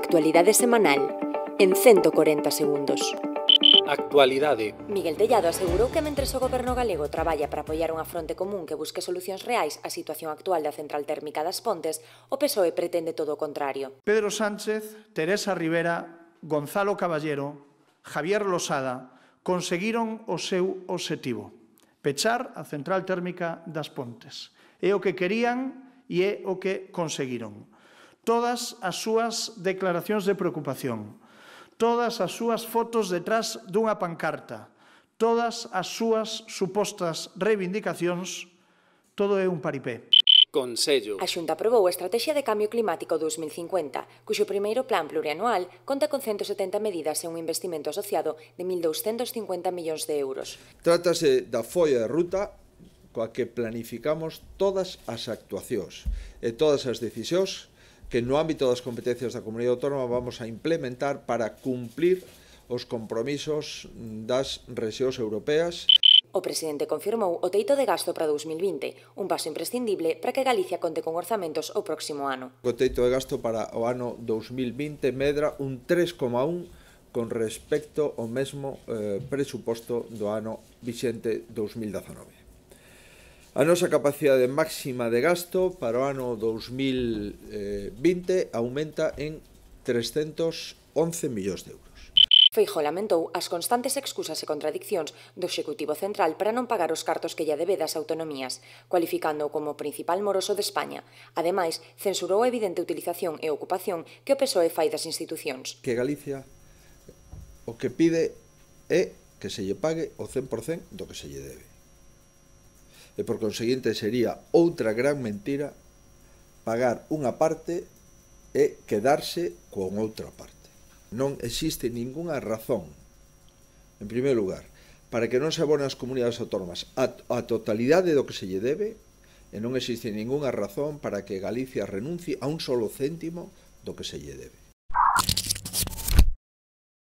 actualidade semanal, en 140 segundos. Actualidade. Miguel Tellado asegurou que mentres o goberno galego traballa para apoiar unha fronte común que busque solucións reais á situación actual da central térmica das Pontes, o PSOE pretende todo o contrario. Pedro Sánchez, Teresa Rivera, Gonzalo Caballero, Javier Losada conseguiron o seu obxectivo: pechar a central térmica das Pontes. É o que querían e é o que conseguiron. Todas as súas declaracións de preocupación, todas as súas fotos detrás dunha pancarta, todas as súas supostas reivindicacións, todo é un paripé. Consello. A Xunta aprobou a Estrategia de Cambio Climático 2050, cuxo primeiro plan plurianual conta con 170 medidas e un investimento asociado de 1.250 millóns de euros. Trátase da folla de ruta coa que planificamos todas as actuacións e todas as decisións que no ámbito das competencias da Comunidade Autónoma vamos a implementar para cumplir os compromisos das rexións europeas. O presidente confirmou o teito de gasto para 2020, un paso imprescindible para que Galicia conte con orzamentos o próximo ano. O teito de gasto para o ano 2020 medra un 3,1 con respecto ao mesmo presuposto do ano vixente 2019. A nosa capacidade máxima de gasto para o ano 2020 aumenta en 311 millóns de euros. Feijóo lamentou as constantes excusas e contradiccións do Executivo Central para non pagar os cartos que lle debe das autonomías, cualificando como o principal moroso de España. Ademais, censurou a evidente utilización e ocupación que o PSOE fai das institucións. Que Galicia o que pide é que se lle pague o 100% do que se lle debe. E por conseguinte sería outra gran mentira pagar unha parte e quedarse con outra parte. Non existe ningunha razón, en primeiro lugar, para que non se abonen as comunidades autónomas a totalidade do que se lle debe, e non existe ningunha razón para que Galicia renuncie a un solo céntimo do que se lle debe.